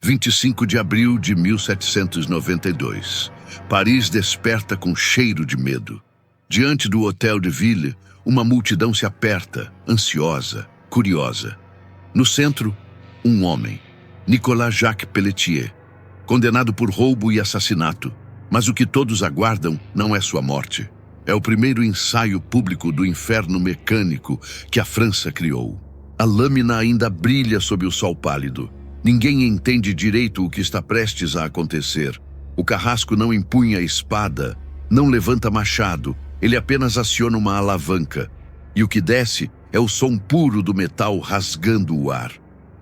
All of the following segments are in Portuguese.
25 de abril de 1792. Paris desperta com cheiro de medo. Diante do Hotel de Ville, uma multidão se aperta, ansiosa, curiosa. No centro, um homem, Nicolas Jacques Pelletier, condenado por roubo e assassinato. Mas o que todos aguardam não é sua morte. É o primeiro ensaio público do inferno mecânico que a França criou. A lâmina ainda brilha sob o sol pálido. Ninguém entende direito o que está prestes a acontecer. O carrasco não empunha a espada, não levanta machado, ele apenas aciona uma alavanca. E o que desce é o som puro do metal rasgando o ar.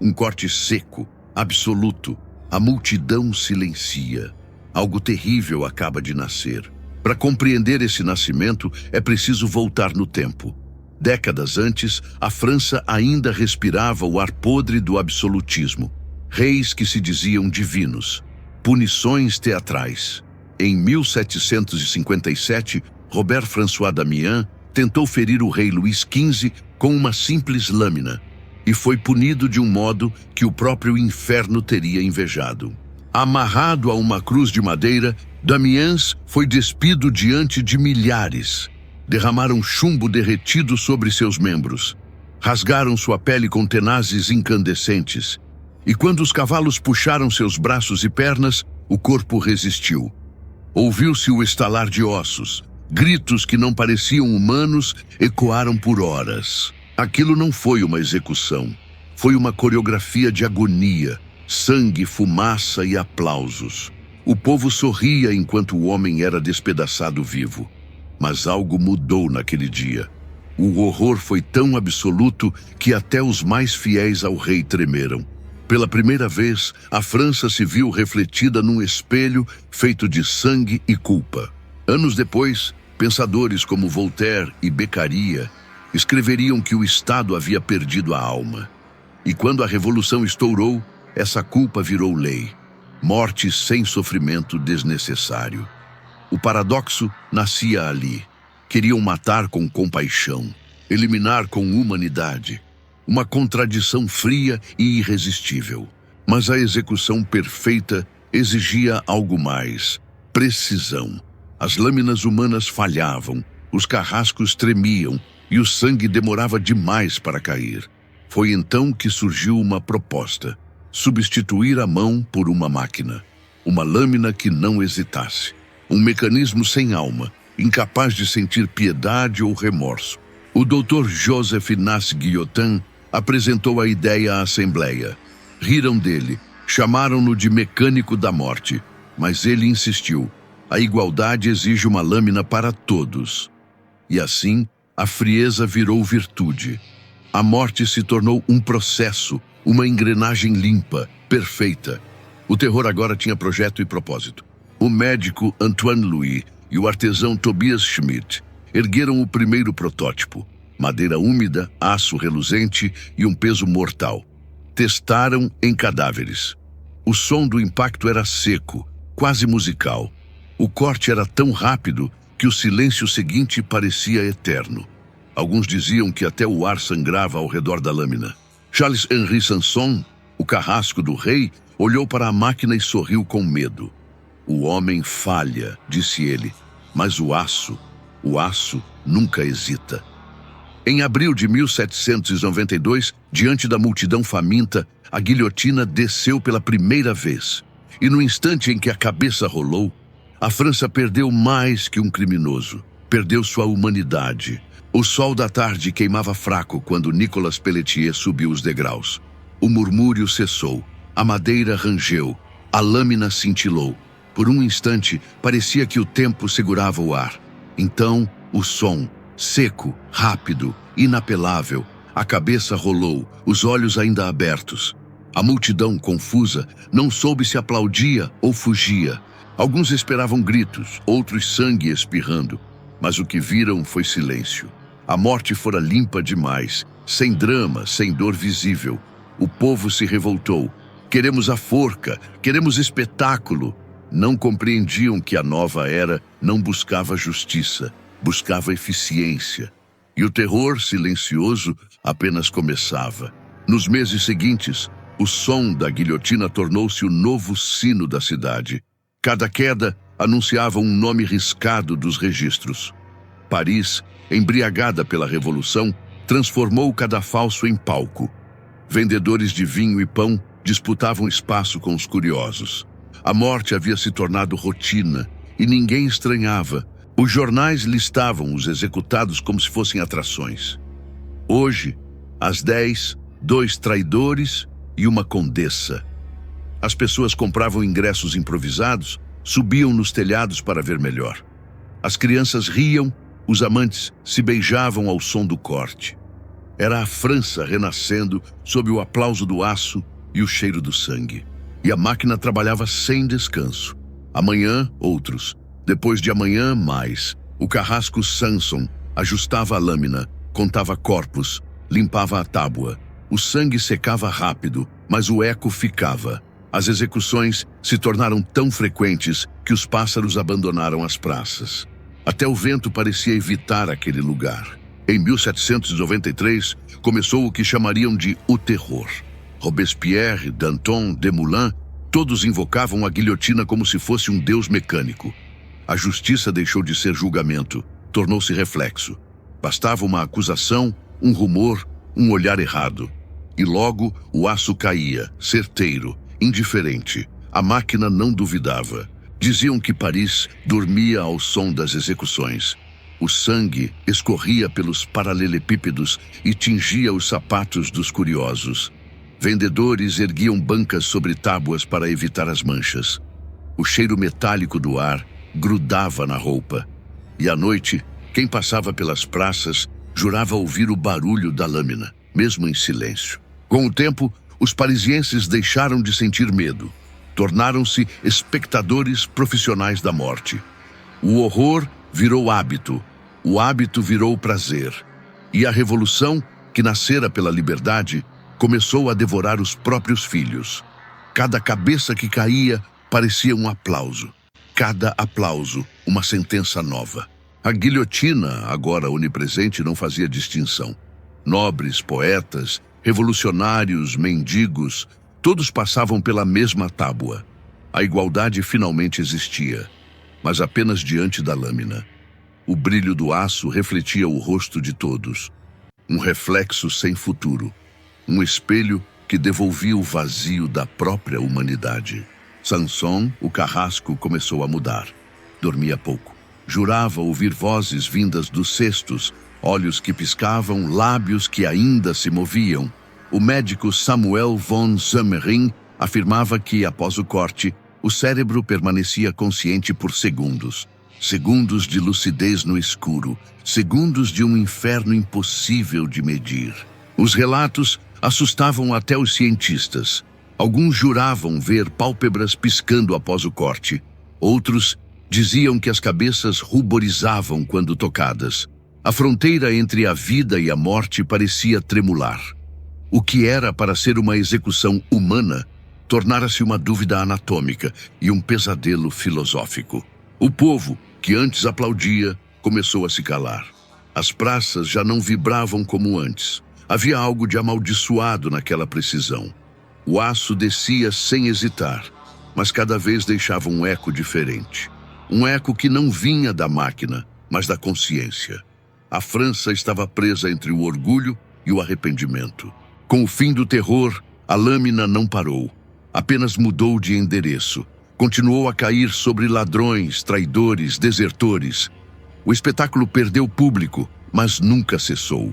Um corte seco, absoluto. A multidão silencia. Algo terrível acaba de nascer. Para compreender esse nascimento, é preciso voltar no tempo. Décadas antes, a França ainda respirava o ar podre do absolutismo. Reis que se diziam divinos. Punições teatrais. Em 1757, Robert François Damiens tentou ferir o rei Luís XV com uma simples lâmina e foi punido de um modo que o próprio inferno teria invejado. Amarrado a uma cruz de madeira, Damiens foi despido diante de milhares. Derramaram chumbo derretido sobre seus membros. Rasgaram sua pele com tenazes incandescentes. E quando os cavalos puxaram seus braços e pernas, o corpo resistiu. Ouviu-se o estalar de ossos. Gritos que não pareciam humanos ecoaram por horas. Aquilo não foi uma execução. Foi uma coreografia de agonia, sangue, fumaça e aplausos. O povo sorria enquanto o homem era despedaçado vivo. Mas algo mudou naquele dia. O horror foi tão absoluto que até os mais fiéis ao rei tremeram. Pela primeira vez, a França se viu refletida num espelho feito de sangue e culpa. Anos depois, pensadores como Voltaire e Beccaria escreveriam que o Estado havia perdido a alma. E quando a Revolução estourou, essa culpa virou lei. Morte sem sofrimento desnecessário. O paradoxo nascia ali. Queriam matar com compaixão, eliminar com humanidade. Uma contradição fria e irresistível. Mas a execução perfeita exigia algo mais: precisão. As lâminas humanas falhavam, os carrascos tremiam e o sangue demorava demais para cair. Foi então que surgiu uma proposta: substituir a mão por uma máquina. Uma lâmina que não hesitasse. Um mecanismo sem alma, incapaz de sentir piedade ou remorso. O Dr. Joseph Ignace Guillotin apresentou a ideia à Assembleia. Riram dele, chamaram-no de mecânico da morte, mas ele insistiu: a igualdade exige uma lâmina para todos. E assim, a frieza virou virtude. A morte se tornou um processo, uma engrenagem limpa, perfeita. O terror agora tinha projeto e propósito. O médico Antoine Louis e o artesão Tobias Schmidt ergueram o primeiro protótipo. Madeira úmida, aço reluzente e um peso mortal. Testaram em cadáveres. O som do impacto era seco, quase musical. O corte era tão rápido que o silêncio seguinte parecia eterno. Alguns diziam que até o ar sangrava ao redor da lâmina. Charles-Henri Sanson, o carrasco do rei, olhou para a máquina e sorriu com medo. O homem falha, disse ele, mas o aço nunca hesita. Em abril de 1792, diante da multidão faminta, a guilhotina desceu pela primeira vez. E no instante em que a cabeça rolou, a França perdeu mais que um criminoso. Perdeu sua humanidade. O sol da tarde queimava fraco quando Nicolas Pelletier subiu os degraus. O murmúrio cessou. A madeira rangeu. A lâmina cintilou. Por um instante, parecia que o tempo segurava o ar. Então, o som, seco, rápido, inapelável. A cabeça rolou, os olhos ainda abertos. A multidão, confusa, não soube se aplaudia ou fugia. Alguns esperavam gritos, outros sangue espirrando. Mas o que viram foi silêncio. A morte fora limpa demais, sem drama, sem dor visível. O povo se revoltou. Queremos a forca, queremos espetáculo. Não compreendiam que a nova era não buscava justiça, buscava eficiência. E o terror silencioso apenas começava. Nos meses seguintes, O som da guilhotina tornou-se o novo sino da cidade. Cada queda anunciava um nome riscado dos registros. Paris, embriagada pela Revolução, transformou o cadafalso em palco. Vendedores de vinho e pão disputavam espaço com os curiosos. A morte havia se tornado rotina e ninguém estranhava. Os jornais listavam os executados como se fossem atrações. Hoje, às 10, 2 traidores e uma condessa. As pessoas compravam ingressos improvisados, subiam nos telhados para ver melhor. As crianças riam, os amantes se beijavam ao som do corte. Era a França renascendo sob o aplauso do aço e o cheiro do sangue. E a máquina trabalhava sem descanso. Amanhã, outros. Depois de amanhã, mais. O carrasco Sanson ajustava a lâmina, contava corpos, limpava a tábua. O sangue secava rápido, mas o eco ficava. As execuções se tornaram tão frequentes que os pássaros abandonaram as praças. Até o vento parecia evitar aquele lugar. Em 1793, começou o que chamariam de o terror. Robespierre, Danton, Desmoulins, todos invocavam a guilhotina como se fosse um deus mecânico. A justiça deixou de ser julgamento, tornou-se reflexo. Bastava uma acusação, um rumor, um olhar errado. E logo o aço caía, certeiro, indiferente. A máquina não duvidava. Diziam que Paris dormia ao som das execuções. O sangue escorria pelos paralelepípedos e tingia os sapatos dos curiosos. Vendedores erguiam bancas sobre tábuas para evitar as manchas. O cheiro metálico do ar grudava na roupa. E à noite, quem passava pelas praças jurava ouvir o barulho da lâmina, mesmo em silêncio. Com o tempo, os parisienses deixaram de sentir medo. Tornaram-se espectadores profissionais da morte. O horror virou hábito, o hábito virou prazer. E a revolução, que nascera pela liberdade, começou a devorar os próprios filhos. Cada cabeça que caía parecia um aplauso. Cada aplauso, uma sentença nova. A guilhotina, agora onipresente, não fazia distinção. Nobres, poetas, revolucionários, mendigos, todos passavam pela mesma tábua. A igualdade finalmente existia, mas apenas diante da lâmina. O brilho do aço refletia o rosto de todos. Um reflexo sem futuro. Um espelho que devolvia o vazio da própria humanidade. Sanson, o carrasco, começou a mudar. Dormia pouco. Jurava ouvir vozes vindas dos cestos, olhos que piscavam, lábios que ainda se moviam. O médico Samuel von Sömmerring afirmava que, após o corte, o cérebro permanecia consciente por segundos. Segundos de lucidez no escuro, segundos de um inferno impossível de medir. Os relatos assustavam até os cientistas. Alguns juravam ver pálpebras piscando após o corte. Outros diziam que as cabeças ruborizavam quando tocadas. A fronteira entre a vida e a morte parecia tremular. O que era para ser uma execução humana tornara-se uma dúvida anatômica e um pesadelo filosófico. O povo, que antes aplaudia, começou a se calar. As praças já não vibravam como antes. Havia algo de amaldiçoado naquela precisão. O aço descia sem hesitar, mas cada vez deixava um eco diferente. Um eco que não vinha da máquina, mas da consciência. A França estava presa entre o orgulho e o arrependimento. Com o fim do terror, a lâmina não parou. Apenas mudou de endereço. Continuou a cair sobre ladrões, traidores, desertores. O espetáculo perdeu público, mas nunca cessou.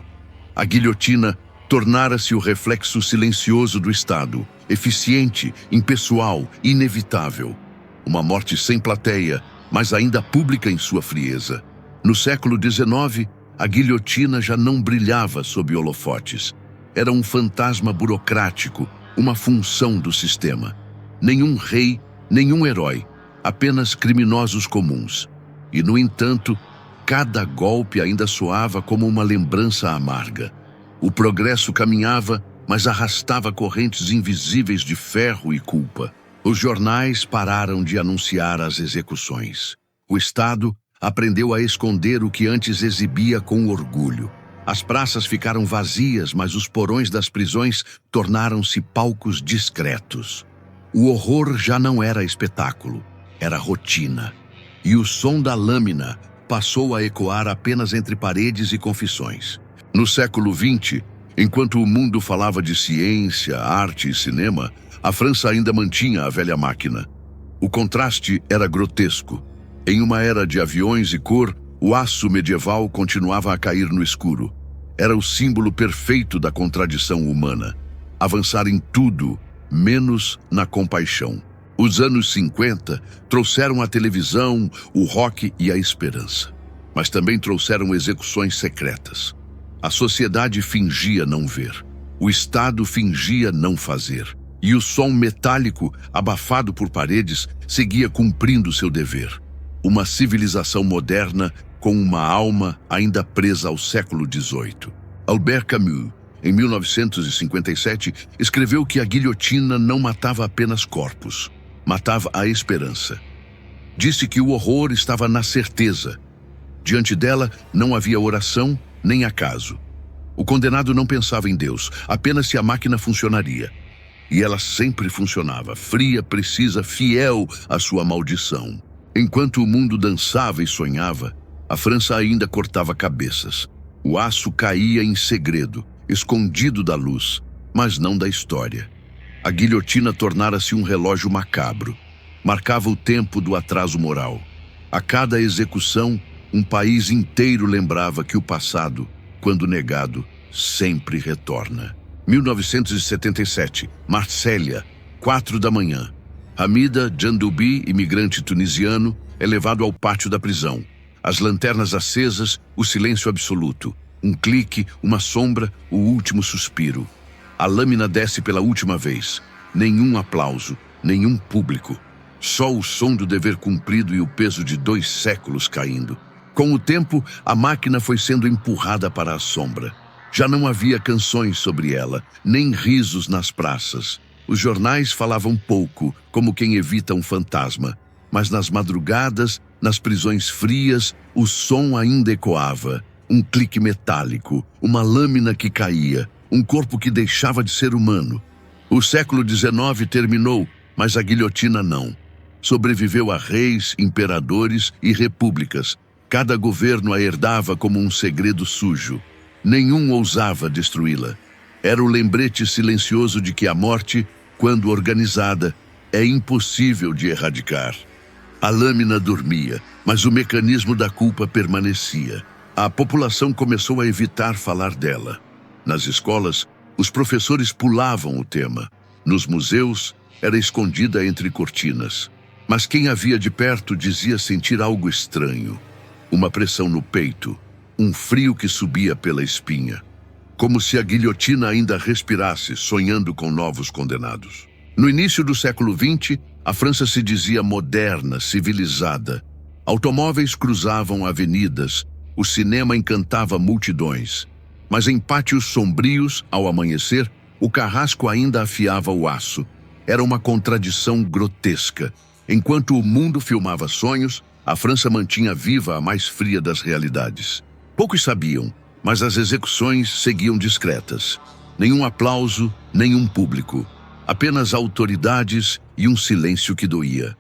A guilhotina tornara-se o reflexo silencioso do Estado, eficiente, impessoal, inevitável. Uma morte sem plateia, mas ainda pública em sua frieza. No século XIX, a guilhotina já não brilhava sob holofotes. Era um fantasma burocrático, uma função do sistema. Nenhum rei, nenhum herói, apenas criminosos comuns. E, no entanto, cada golpe ainda soava como uma lembrança amarga. O progresso caminhava, mas arrastava correntes invisíveis de ferro e culpa. Os jornais pararam de anunciar as execuções. O Estado aprendeu a esconder o que antes exibia com orgulho. As praças ficaram vazias, mas os porões das prisões tornaram-se palcos discretos. O horror já não era espetáculo, era rotina. E o som da lâmina passou a ecoar apenas entre paredes e confissões. No século XX, enquanto o mundo falava de ciência, arte e cinema, a França ainda mantinha a velha máquina. O contraste era grotesco. Em uma era de aviões e cor, o aço medieval continuava a cair no escuro. Era o símbolo perfeito da contradição humana. Avançar em tudo, menos na compaixão. Os anos 50 trouxeram a televisão, o rock e a esperança. Mas também trouxeram execuções secretas. A sociedade fingia não ver. O Estado fingia não fazer. E o som metálico, abafado por paredes, seguia cumprindo seu dever. Uma civilização moderna com uma alma ainda presa ao século XVIII. Albert Camus, em 1957, escreveu que a guilhotina não matava apenas corpos, matava a esperança. Disse que o horror estava na certeza. Diante dela não havia oração nem acaso. O condenado não pensava em Deus, apenas se a máquina funcionaria. E ela sempre funcionava, fria, precisa, fiel à sua maldição. Enquanto o mundo dançava e sonhava, a França ainda cortava cabeças. O aço caía em segredo, escondido da luz, mas não da história. A guilhotina tornara-se um relógio macabro. Marcava o tempo do atraso moral. A cada execução, um país inteiro lembrava que o passado, quando negado, sempre retorna. 1977, Marsella, 4 da manhã. Hamida Jandoubi, imigrante tunisiano, é levado ao pátio da prisão. As lanternas acesas, o silêncio absoluto. Um clique, uma sombra, o último suspiro. A lâmina desce pela última vez. Nenhum aplauso, nenhum público. Só o som do dever cumprido e o peso de 2 séculos caindo. Com o tempo, a máquina foi sendo empurrada para a sombra. Já não havia canções sobre ela, nem risos nas praças. Os jornais falavam pouco, como quem evita um fantasma. Mas nas madrugadas, nas prisões frias, o som ainda ecoava. Um clique metálico, uma lâmina que caía, um corpo que deixava de ser humano. O século XIX terminou, mas a guilhotina não. Sobreviveu a reis, imperadores e repúblicas. Cada governo a herdava como um segredo sujo. Nenhum ousava destruí-la. Era o lembrete silencioso de que a morte, quando organizada, é impossível de erradicar. A lâmina dormia, mas o mecanismo da culpa permanecia. A população começou a evitar falar dela. Nas escolas, os professores pulavam o tema. Nos museus, era escondida entre cortinas. Mas quem a via de perto dizia sentir algo estranho. Uma pressão no peito, um frio que subia pela espinha. Como se a guilhotina ainda respirasse, sonhando com novos condenados. No início do século XX, a França se dizia moderna, civilizada. Automóveis cruzavam avenidas, o cinema encantava multidões. Mas em pátios sombrios, ao amanhecer, o carrasco ainda afiava o aço. Era uma contradição grotesca. Enquanto o mundo filmava sonhos, a França mantinha viva a mais fria das realidades. Poucos sabiam, mas as execuções seguiam discretas. Nenhum aplauso, nenhum público. Apenas autoridades e um silêncio que doía.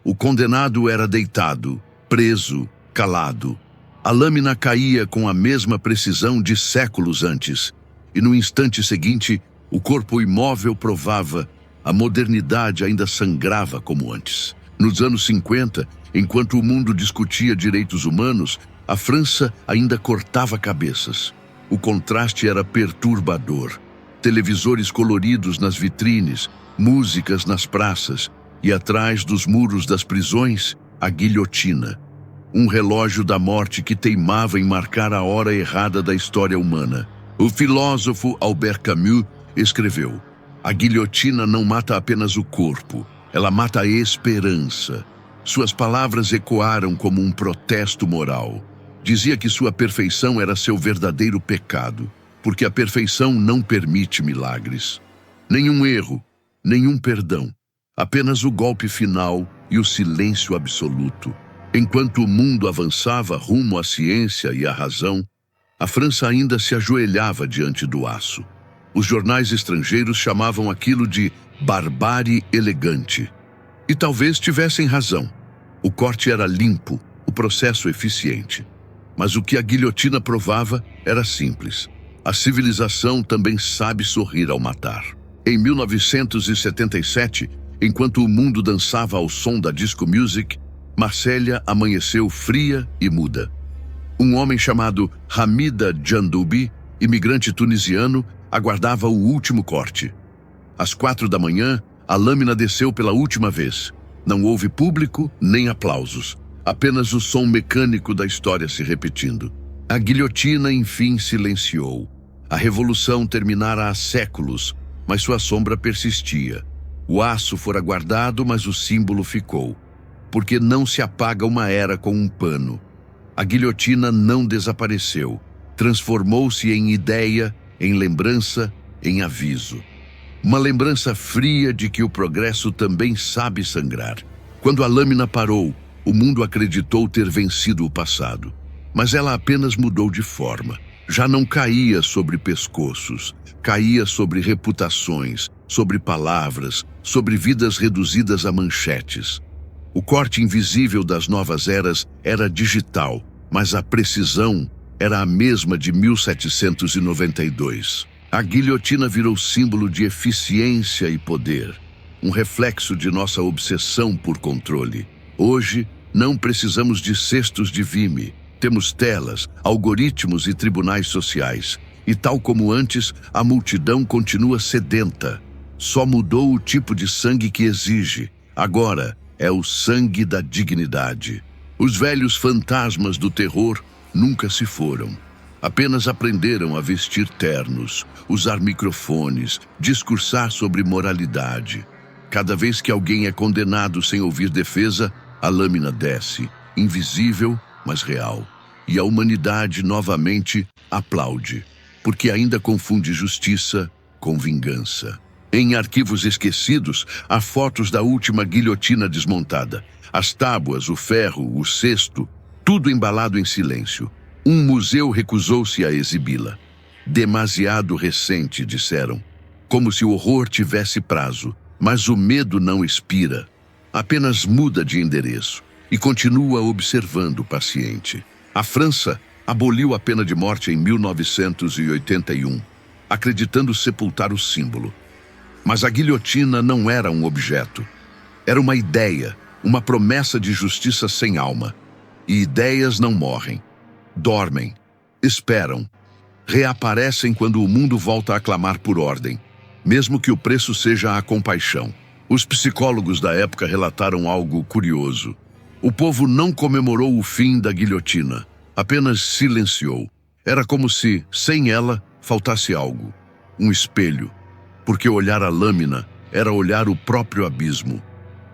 O condenado era deitado, preso, calado. A lâmina caía com a mesma precisão de séculos antes. E no instante seguinte, o corpo imóvel provava, a modernidade ainda sangrava como antes. Nos anos 50, enquanto o mundo discutia direitos humanos, a França ainda cortava cabeças. O contraste era perturbador. Televisores coloridos nas vitrines, músicas nas praças e atrás dos muros das prisões, a guilhotina. Um relógio da morte que teimava em marcar a hora errada da história humana. O filósofo Albert Camus escreveu: "A guilhotina não mata apenas o corpo, ela mata a esperança." Suas palavras ecoaram como um protesto moral. Dizia que sua perfeição era seu verdadeiro pecado, porque a perfeição não permite milagres. Nenhum erro, nenhum perdão, apenas o golpe final e o silêncio absoluto. Enquanto o mundo avançava rumo à ciência e à razão, A França ainda se ajoelhava diante do aço. Os jornais estrangeiros chamavam aquilo de barbárie elegante. E talvez tivessem razão. O corte era limpo, o processo eficiente. Mas o que a guilhotina provava era simples. A civilização também sabe sorrir ao matar. Em 1977, enquanto o mundo dançava ao som da disco music, Marsella amanheceu fria e muda. Um homem chamado Hamida Djandoubi, imigrante tunisiano, aguardava o último corte. Às 4 da manhã, a lâmina desceu pela última vez. Não houve público nem aplausos, apenas o som mecânico da história se repetindo. A guilhotina, enfim, silenciou. A revolução terminara há séculos, mas sua sombra persistia. O aço fora guardado, mas o símbolo ficou. Porque não se apaga uma era com um pano. A guilhotina não desapareceu. Transformou-se em ideia, em lembrança, em aviso. Uma lembrança fria de que o progresso também sabe sangrar. Quando a lâmina parou, o mundo acreditou ter vencido o passado. Mas ela apenas mudou de forma. Já não caía sobre pescoços, caía sobre reputações, sobre palavras, sobre vidas reduzidas a manchetes. O corte invisível das novas eras era digital, mas a precisão era a mesma de 1792. A guilhotina virou símbolo de eficiência e poder, um reflexo de nossa obsessão por controle. Hoje, não precisamos de cestos de vime. Temos telas, algoritmos e tribunais sociais. E tal como antes, a multidão continua sedenta. Só mudou o tipo de sangue que exige. Agora, é o sangue da dignidade. Os velhos fantasmas do terror nunca se foram. Apenas aprenderam a vestir ternos, usar microfones, discursar sobre moralidade. Cada vez que alguém é condenado sem ouvir defesa, a lâmina desce, invisível, mas real. E a humanidade novamente aplaude, porque ainda confunde justiça com vingança. Em arquivos esquecidos, há fotos da última guilhotina desmontada. As tábuas, o ferro, o cesto, tudo embalado em silêncio. Um museu recusou-se a exibi-la. Demasiado recente, disseram. Como se o horror tivesse prazo. Mas o medo não expira. Apenas muda de endereço e continua observando o paciente. A França aboliu a pena de morte em 1981, acreditando sepultar o símbolo. Mas a guilhotina não era um objeto. Era uma ideia, uma promessa de justiça sem alma. E ideias não morrem. Dormem, esperam, reaparecem quando o mundo volta a clamar por ordem, mesmo que o preço seja a compaixão. Os psicólogos da época relataram algo curioso. O povo não comemorou o fim da guilhotina, apenas silenciou. Era como se, sem ela, faltasse algo. Um espelho. Porque olhar a lâmina era olhar o próprio abismo.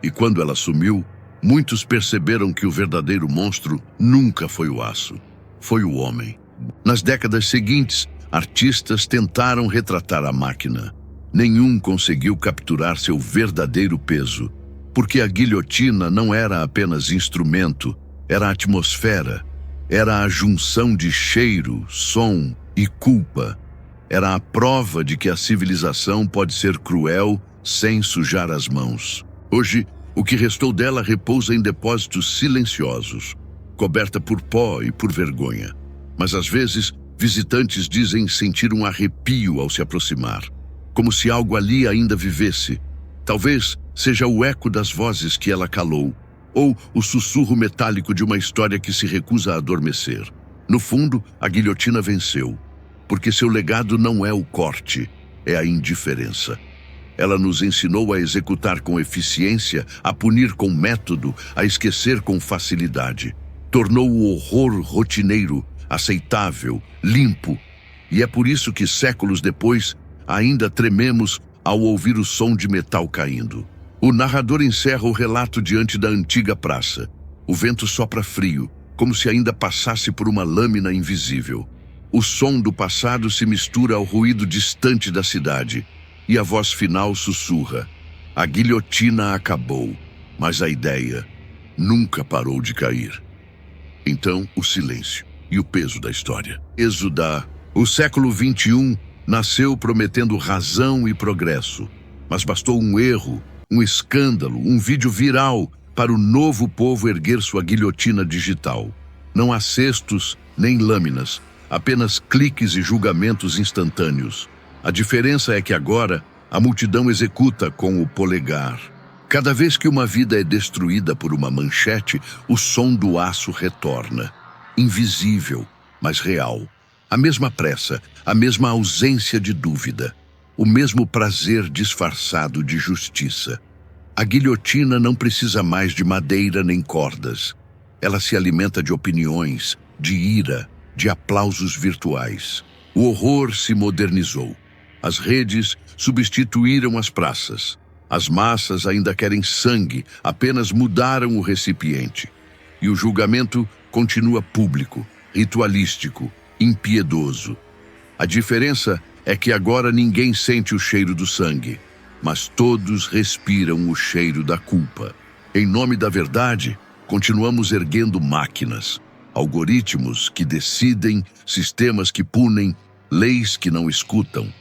E quando ela sumiu, muitos perceberam que o verdadeiro monstro nunca foi o aço. Foi o homem. Nas décadas seguintes, artistas tentaram retratar a máquina. Nenhum conseguiu capturar seu verdadeiro peso, porque a guilhotina não era apenas instrumento, era atmosfera, era a junção de cheiro, som e culpa. Era a prova de que a civilização pode ser cruel sem sujar as mãos. Hoje, o que restou dela repousa em depósitos silenciosos, coberta por pó e por vergonha. Mas às vezes, visitantes dizem sentir um arrepio ao se aproximar, como se algo ali ainda vivesse. Talvez seja o eco das vozes que ela calou, ou o sussurro metálico de uma história que se recusa a adormecer. No fundo, a guilhotina venceu, porque seu legado não é o corte, é a indiferença. Ela nos ensinou a executar com eficiência, a punir com método, a esquecer com facilidade. Tornou o horror rotineiro, aceitável, limpo. E é por isso que, séculos depois, ainda trememos ao ouvir o som de metal caindo. O narrador encerra o relato diante da antiga praça. O vento sopra frio, como se ainda passasse por uma lâmina invisível. O som do passado se mistura ao ruído distante da cidade, e a voz final sussurra: a guilhotina acabou, mas a ideia nunca parou de cair. Então, o silêncio. e o peso da história. O século XXI nasceu prometendo razão e progresso, mas bastou um erro, um escândalo, um vídeo viral para o novo povo erguer sua guilhotina digital. Não há cestos nem lâminas, apenas cliques e julgamentos instantâneos. A diferença é que agora a multidão executa com o polegar. Cada vez que uma vida é destruída por uma manchete, o som do aço retorna. Invisível, mas real. A mesma pressa, a mesma ausência de dúvida. O mesmo prazer disfarçado de justiça. A guilhotina não precisa mais de madeira nem cordas. Ela se alimenta de opiniões, de ira, de aplausos virtuais. O horror se modernizou. As redes substituíram as praças. As massas ainda querem sangue, apenas mudaram o recipiente. E o julgamento continua público, ritualístico, impiedoso. A diferença é que agora ninguém sente o cheiro do sangue, mas todos respiram o cheiro da culpa. Em nome da verdade, continuamos erguendo máquinas, algoritmos que decidem, sistemas que punem, leis que não escutam.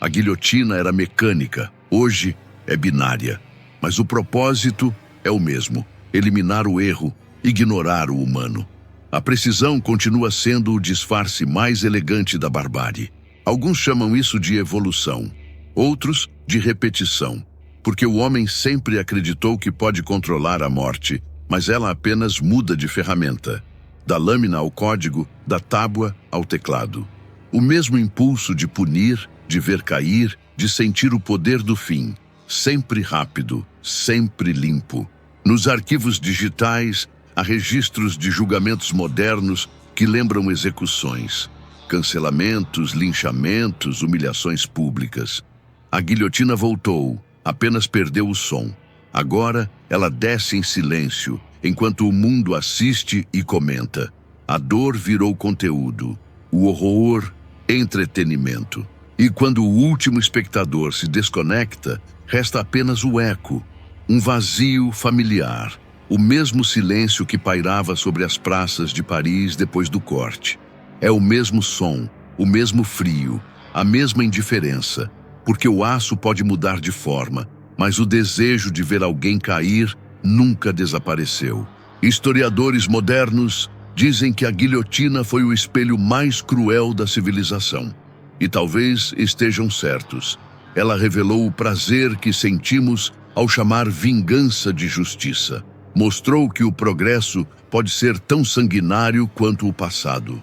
A guilhotina era mecânica, hoje é binária, mas o propósito é o mesmo: eliminar o erro, ignorar o humano. A precisão continua sendo o disfarce mais elegante da barbárie. Alguns chamam isso de evolução, outros de repetição, porque o homem sempre acreditou que pode controlar a morte, mas ela apenas muda de ferramenta, da lâmina ao código, da tábua ao teclado. O mesmo impulso de punir, de ver cair, de sentir o poder do fim, sempre rápido, sempre limpo. Nos arquivos digitais, há registros de julgamentos modernos que lembram execuções, cancelamentos, linchamentos, humilhações públicas. A guilhotina voltou, apenas perdeu o som. Agora ela desce em silêncio, enquanto o mundo assiste e comenta. A dor virou conteúdo, o horror, entretenimento. E quando o último espectador se desconecta, resta apenas o eco, um vazio familiar, o mesmo silêncio que pairava sobre as praças de Paris depois do corte. É o mesmo som, o mesmo frio, a mesma indiferença, porque o aço pode mudar de forma, mas o desejo de ver alguém cair nunca desapareceu. Historiadores modernos dizem que a guilhotina foi o espelho mais cruel da civilização. E talvez estejam certos. Ela revelou o prazer que sentimos ao chamar vingança de justiça. Mostrou que o progresso pode ser tão sanguinário quanto o passado.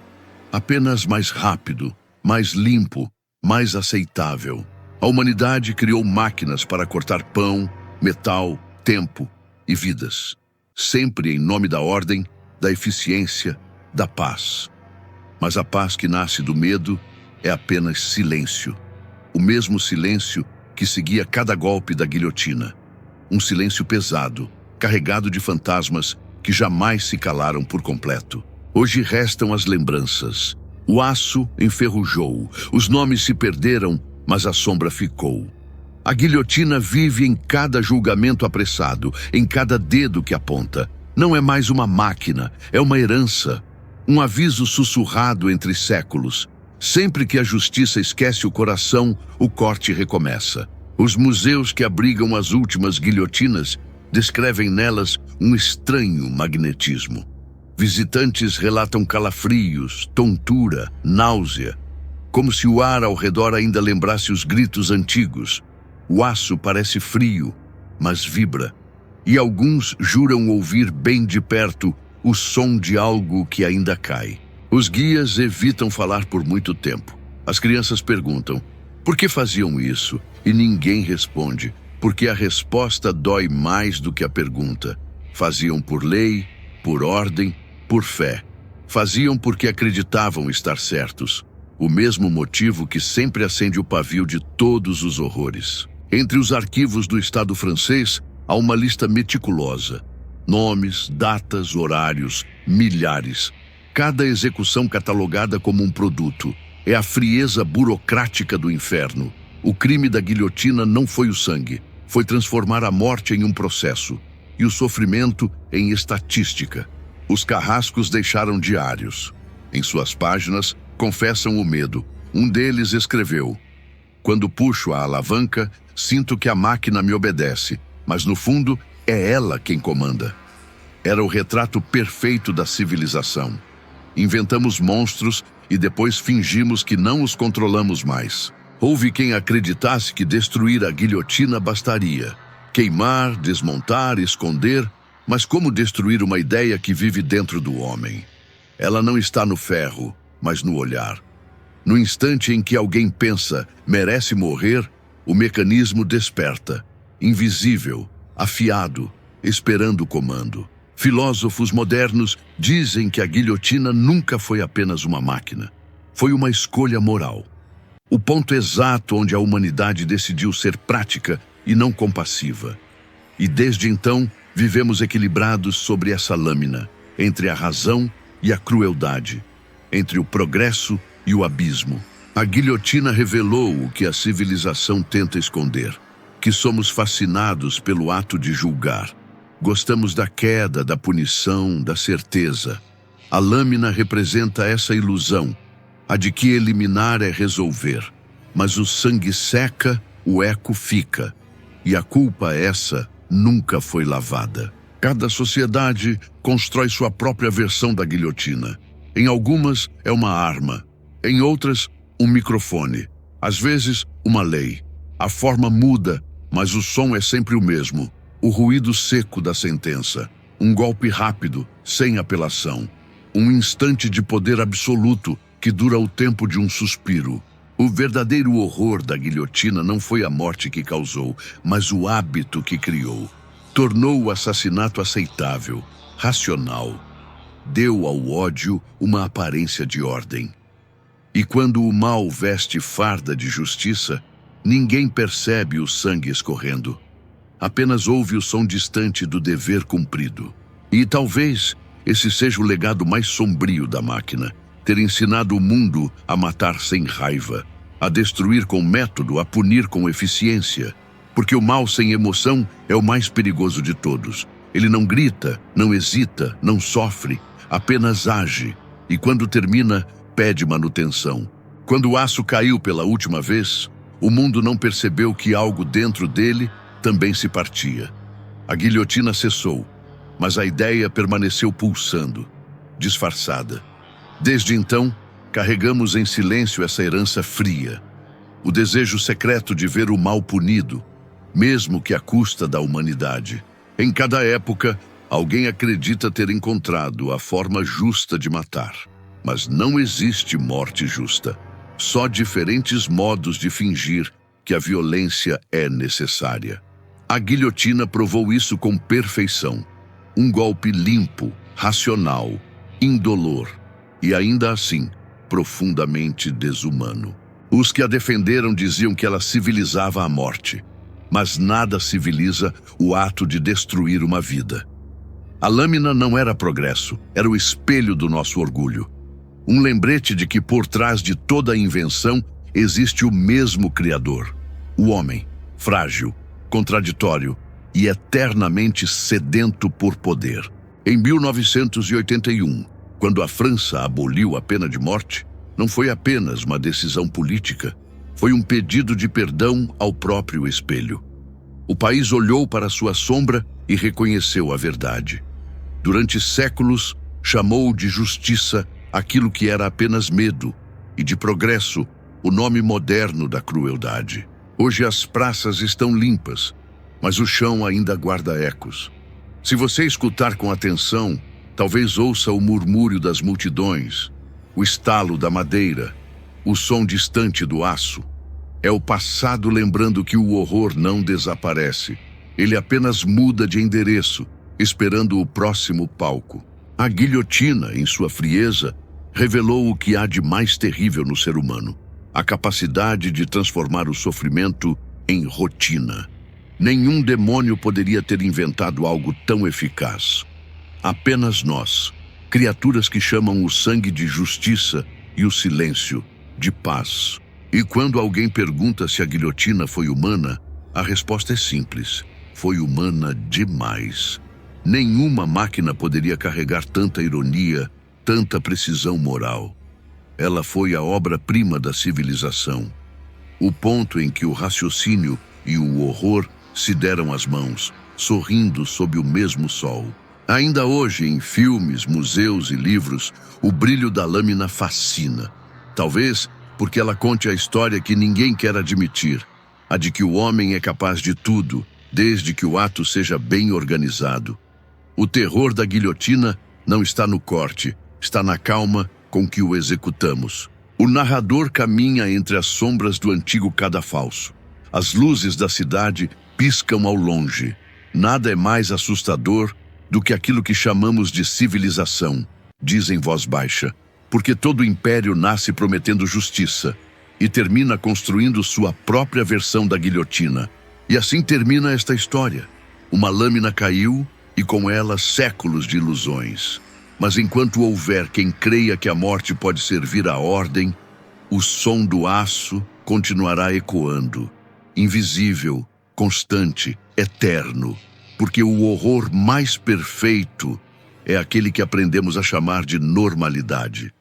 Apenas mais rápido, mais limpo, mais aceitável. A humanidade criou máquinas para cortar pão, metal, tempo e vidas. Sempre em nome da ordem, da eficiência, da paz. Mas a paz que nasce do medo é apenas silêncio. O mesmo silêncio que seguia cada golpe da guilhotina. Um silêncio pesado, carregado de fantasmas que jamais se calaram por completo. Hoje restam as lembranças. O aço enferrujou, os nomes se perderam, mas a sombra ficou. A guilhotina vive em cada julgamento apressado, em cada dedo que aponta. Não é mais uma máquina, é uma herança. Um aviso sussurrado entre séculos. Sempre que a justiça esquece o coração, o corte recomeça. Os museus que abrigam as últimas guilhotinas descrevem nelas um estranho magnetismo. Visitantes relatam calafrios, tontura, náusea, como se o ar ao redor ainda lembrasse os gritos antigos. O aço parece frio, mas vibra, e alguns juram ouvir bem de perto o som de algo que ainda cai. Os guias evitam falar por muito tempo. As crianças perguntam, por que faziam isso? E ninguém responde, porque a resposta dói mais do que a pergunta. Faziam por lei, por ordem, por fé. Faziam porque acreditavam estar certos. O mesmo motivo que sempre acende o pavio de todos os horrores. Entre os arquivos do Estado francês, há uma lista meticulosa. Nomes, datas, horários, milhares. Cada execução catalogada como um produto. É a frieza burocrática do inferno. O crime da guilhotina não foi o sangue. Foi transformar a morte em um processo. E o sofrimento em estatística. Os carrascos deixaram diários. Em suas páginas, confessam o medo. Um deles escreveu: "Quando puxo a alavanca, sinto que a máquina me obedece, mas no fundo é ela quem comanda." Era o retrato perfeito da civilização. Inventamos monstros e depois fingimos que não os controlamos mais. Houve quem acreditasse que destruir a guilhotina bastaria. Queimar, desmontar, esconder, mas como destruir uma ideia que vive dentro do homem? Ela não está no ferro, mas no olhar. No instante em que alguém pensa, merece morrer, o mecanismo desperta, invisível, afiado, esperando o comando. Filósofos modernos dizem que a guilhotina nunca foi apenas uma máquina. Foi uma escolha moral. O ponto exato onde a humanidade decidiu ser prática e não compassiva. E desde então, vivemos equilibrados sobre essa lâmina, entre a razão e a crueldade, entre o progresso e o abismo. A guilhotina revelou o que a civilização tenta esconder, que somos fascinados pelo ato de julgar. Gostamos da queda, da punição, da certeza. A lâmina representa essa ilusão, a de que eliminar é resolver. Mas o sangue seca, o eco fica. E a culpa essa nunca foi lavada. Cada sociedade constrói sua própria versão da guilhotina. Em algumas é uma arma, em outras um microfone, às vezes uma lei. A forma muda, mas o som é sempre o mesmo. O ruído seco da sentença, um golpe rápido, sem apelação. Um instante de poder absoluto que dura o tempo de um suspiro. O verdadeiro horror da guilhotina não foi a morte que causou, mas o hábito que criou. Tornou o assassinato aceitável, racional. Deu ao ódio uma aparência de ordem. E quando o mal veste farda de justiça, ninguém percebe o sangue escorrendo. Apenas ouve o som distante do dever cumprido. E talvez esse seja o legado mais sombrio da máquina, ter ensinado o mundo a matar sem raiva, a destruir com método, a punir com eficiência. Porque o mal sem emoção é o mais perigoso de todos. Ele não grita, não hesita, não sofre, apenas age. E quando termina, pede manutenção. Quando o aço caiu pela última vez, o mundo não percebeu que algo dentro dele também se partia. A guilhotina cessou, mas a ideia permaneceu pulsando, disfarçada. Desde então, carregamos em silêncio essa herança fria, o desejo secreto de ver o mal punido, mesmo que à custa da humanidade. Em cada época, alguém acredita ter encontrado a forma justa de matar. Mas não existe morte justa, só diferentes modos de fingir que a violência é necessária. A guilhotina provou isso com perfeição. Um golpe limpo, racional, indolor e ainda assim, profundamente desumano. Os que a defenderam diziam que ela civilizava a morte, mas nada civiliza o ato de destruir uma vida. A lâmina não era progresso, era o espelho do nosso orgulho. Um lembrete de que por trás de toda a invenção existe o mesmo Criador, o homem, frágil, contraditório e eternamente sedento por poder. Em 1981, quando a França aboliu a pena de morte, não foi apenas uma decisão política, foi um pedido de perdão ao próprio espelho. O país olhou para sua sombra e reconheceu a verdade. Durante séculos, chamou de justiça aquilo que era apenas medo, e de progresso, o nome moderno da crueldade. Hoje as praças estão limpas, mas o chão ainda guarda ecos. Se você escutar com atenção, talvez ouça o murmúrio das multidões, o estalo da madeira, o som distante do aço. É o passado lembrando que o horror não desaparece. Ele apenas muda de endereço, esperando o próximo palco. A guilhotina, em sua frieza, revelou o que há de mais terrível no ser humano: a capacidade de transformar o sofrimento em rotina. Nenhum demônio poderia ter inventado algo tão eficaz. Apenas nós, criaturas que chamam o sangue de justiça e o silêncio de paz. E quando alguém pergunta se a guilhotina foi humana, a resposta é simples: foi humana demais. Nenhuma máquina poderia carregar tanta ironia, tanta precisão moral. Ela foi a obra-prima da civilização. O ponto em que o raciocínio e o horror se deram as mãos, sorrindo sob o mesmo sol. Ainda hoje, em filmes, museus e livros, o brilho da lâmina fascina. Talvez porque ela conte a história que ninguém quer admitir, a de que o homem é capaz de tudo, desde que o ato seja bem organizado. O terror da guilhotina não está no corte, está na calma com que o executamos. O narrador caminha entre as sombras do antigo cadafalso. As luzes da cidade piscam ao longe. Nada é mais assustador do que aquilo que chamamos de civilização, diz em voz baixa, porque todo império nasce prometendo justiça e termina construindo sua própria versão da guilhotina. E assim termina esta história. Uma lâmina caiu e com ela séculos de ilusões. Mas enquanto houver quem creia que a morte pode servir à ordem, o som do aço continuará ecoando, invisível, constante, eterno, porque o horror mais perfeito é aquele que aprendemos a chamar de normalidade.